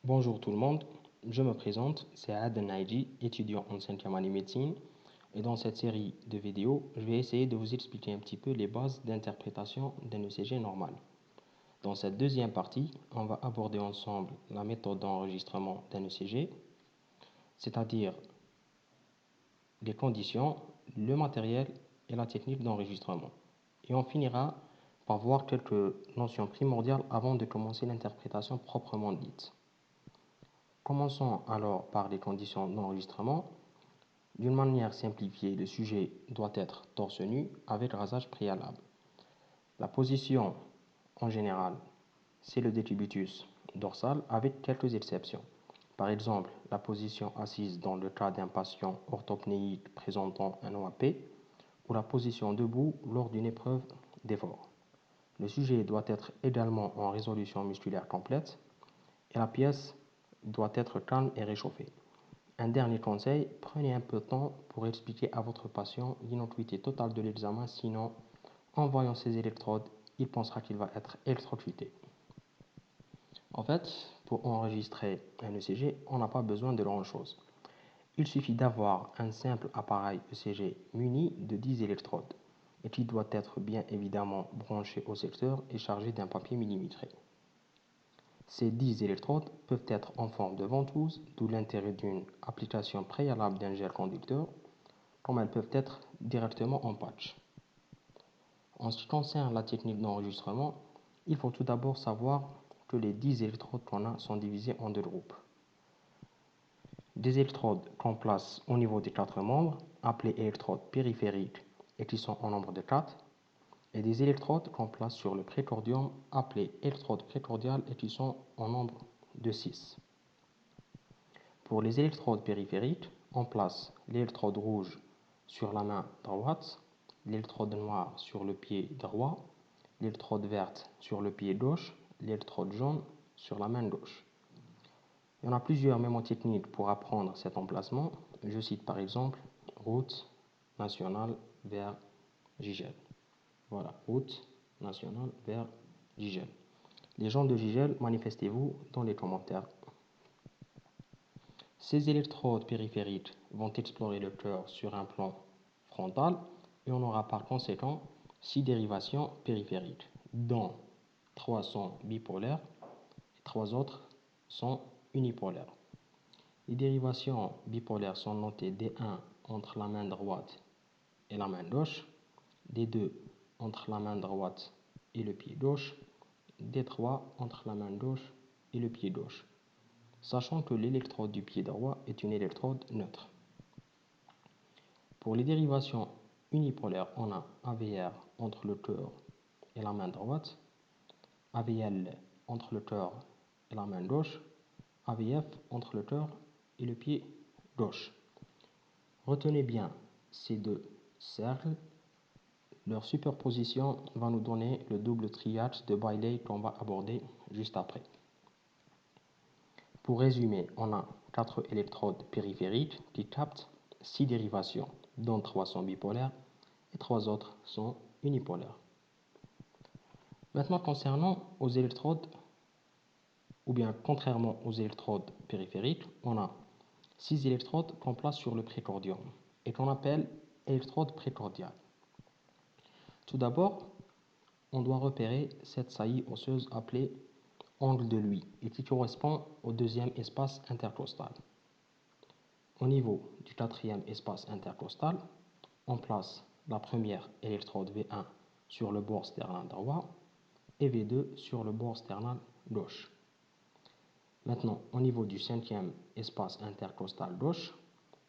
Bonjour tout le monde, je me présente, c'est Aden Naïdi, étudiant en 5e année médecine. Et dans cette série de vidéos, je vais essayer de vous expliquer un petit peu les bases d'interprétation d'un ECG normal. Dans cette deuxième partie, on va aborder ensemble la méthode d'enregistrement d'un ECG, c'est-à-dire les conditions, le matériel et la technique d'enregistrement. Et on finira par voir quelques notions primordiales avant de commencer l'interprétation proprement dite. Commençons alors par les conditions d'enregistrement. D'une manière simplifiée, le sujet doit être torse nu avec rasage préalable. La position, en général, c'est le décubitus dorsal avec quelques exceptions. Par exemple, la position assise dans le cas d'un patient orthopnéique présentant un OAP ou la position debout lors d'une épreuve d'effort. Le sujet doit être également en résolution musculaire complète et la pièce doit être calme et réchauffée. Un dernier conseil, prenez un peu de temps pour expliquer à votre patient l'innocuité totale de l'examen, sinon, en voyant ces électrodes, il pensera qu'il va être électrocuté. En fait, pour enregistrer un ECG, on n'a pas besoin de grand-chose. Il suffit d'avoir un simple appareil ECG muni de 10 électrodes et qui doit être bien évidemment branché au secteur et chargé d'un papier millimétré. Ces 10 électrodes peuvent être en forme de ventouse, d'où l'intérêt d'une application préalable d'un gel conducteur, comme elles peuvent être directement en patch. En ce qui concerne la technique d'enregistrement, il faut tout d'abord savoir que les 10 électrodes qu'on a sont divisées en deux groupes. Des électrodes qu'on place au niveau des 4 membres, appelées électrodes périphériques et qui sont en nombre de 4, et des électrodes qu'on place sur le précordium, appelées électrodes précordiales et qui sont en nombre de 6. Pour les électrodes périphériques, on place l'électrode rouge sur la main droite, l'électrode noire sur le pied droit, l'électrode verte sur le pied gauche, l'électrode jaune sur la main gauche. Il y en a plusieurs mémotechniques pour apprendre cet emplacement. Je cite par exemple route nationale vers Gigel. Voilà, route nationale vers Gigel. Les gens de Gigel, manifestez-vous dans les commentaires. Ces électrodes périphériques vont explorer le cœur sur un plan frontal et on aura par conséquent 6 dérivations périphériques, dont 3 sont bipolaires et 3 autres sont unipolaires. Les dérivations bipolaires sont notées D1 entre la main droite et la main gauche, D2 entre la main droite et le pied gauche, D3 entre la main gauche et le pied gauche, sachant que l'électrode du pied droit est une électrode neutre. Pour les dérivations unipolaires, on a AVR entre le cœur et la main droite, AVL entre le cœur et la main gauche, AVF entre le cœur et le pied gauche. Retenez bien ces deux cercles. Leur superposition va nous donner le double triade de Bailey qu'on va aborder juste après. Pour résumer, on a 4 électrodes périphériques qui captent 6 dérivations, dont 3 sont bipolaires et 3 autres sont unipolaires. Maintenant, concernant aux électrodes, ou bien contrairement aux électrodes périphériques, on a 6 électrodes qu'on place sur le précordium et qu'on appelle électrodes précordiales. Tout d'abord, on doit repérer cette saillie osseuse appelée angle de Louis et qui correspond au deuxième espace intercostal. Au niveau du quatrième espace intercostal, on place la première électrode V1 sur le bord sternal droit et V2 sur le bord sternal gauche. Maintenant, au niveau du cinquième espace intercostal gauche,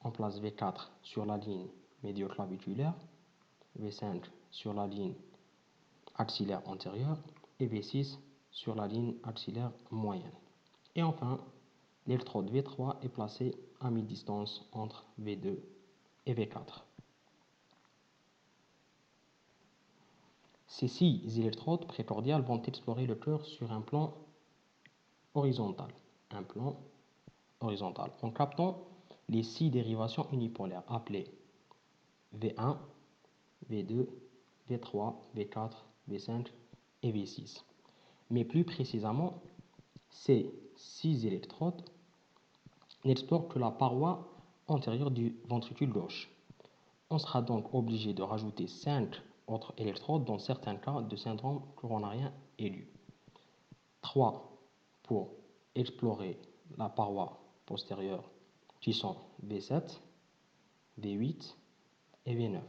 on place V4 sur la ligne médioclaviculaire, V5 sur la ligne axillaire antérieure et V6 sur la ligne axillaire moyenne. Et enfin, l'électrode V3 est placée à mi-distance entre V2 et V4. Ces 6 électrodes précordiales vont explorer le cœur sur un plan horizontal. En captant les 6 dérivations unipolaires appelées V1, V2, V3, V4, V5 et V6. Mais plus précisément, ces 6 électrodes n'explorent que la paroi antérieure du ventricule gauche. On sera donc obligé de rajouter 5 autres électrodes dans certains cas de syndrome coronarien aigu. 3 pour explorer la paroi postérieure qui sont V7, V8 et V9.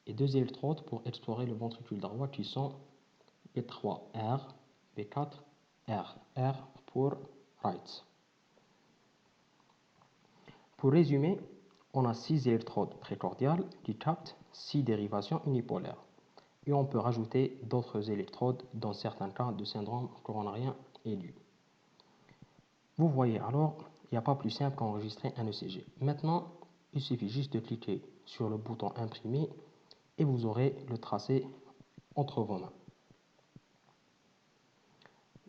Et 2 électrodes pour explorer le ventricule droit qui sont V3R, V4R, R pour right. Pour résumer, on a 6 électrodes précordiales qui captent 6 dérivations unipolaires. Et on peut rajouter d'autres électrodes dans certains cas de syndrome coronarien aigu. Vous voyez alors, il n'y a pas plus simple qu'enregistrer un ECG. Maintenant, il suffit juste de cliquer sur le bouton imprimer et vous aurez le tracé entre vos mains.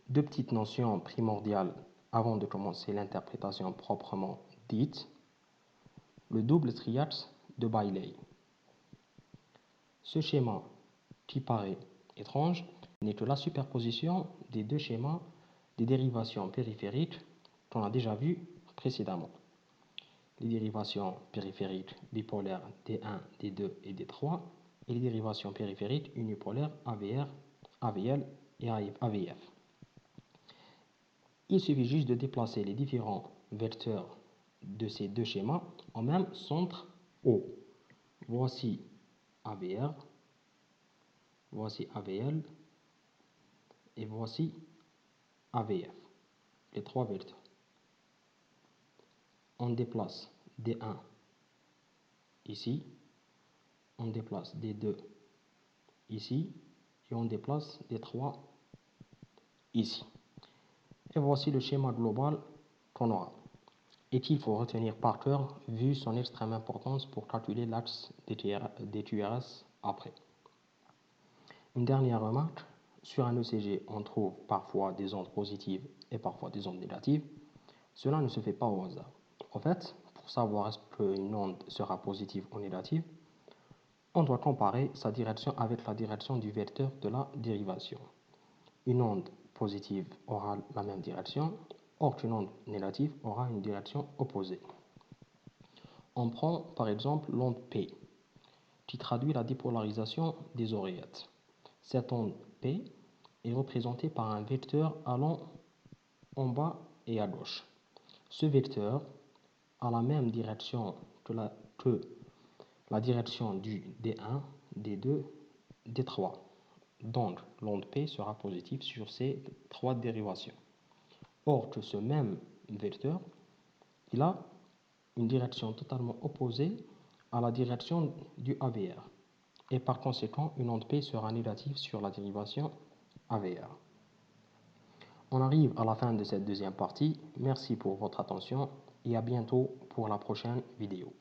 Deux petites notions primordiales avant de commencer l'interprétation proprement dite. Le double triaxe de Bailey. Ce schéma qui paraît étrange n'est que la superposition des deux schémas des dérivations périphériques qu'on a déjà vues précédemment. Les dérivations périphériques bipolaires D1, D2 et D3 et les dérivations périphériques unipolaires AVR, AVL et AVF. Il suffit juste de déplacer les différents vecteurs de ces deux schémas au même centre O. Voici AVR, voici AVL et voici AVF, les trois vecteurs. On déplace D1 ici, on déplace D2 ici et on déplace D3 ici. Et voici le schéma global qu'on aura et qu'il faut retenir par cœur vu son extrême importance pour calculer l'axe des QRS après. Une dernière remarque, sur un ECG on trouve parfois des ondes positives et parfois des ondes négatives. Cela ne se fait pas au hasard. En fait, pour savoir est-ce qu'une onde sera positive ou négative, on doit comparer sa direction avec la direction du vecteur de la dérivation. Une onde positive aura la même direction, or qu'une onde négative aura une direction opposée. On prend par exemple l'onde P, qui traduit la dépolarisation des oreillettes. Cette onde P est représentée par un vecteur allant en bas et à gauche. Ce vecteur a la même direction que la direction du D1, D2, D3. Donc, l'onde P sera positive sur ces trois dérivations. Or que ce même vecteur, il a une direction totalement opposée à la direction du AVR. Et par conséquent, une onde P sera négative sur la dérivation AVR. On arrive à la fin de cette deuxième partie. Merci pour votre attention et à bientôt pour la prochaine vidéo.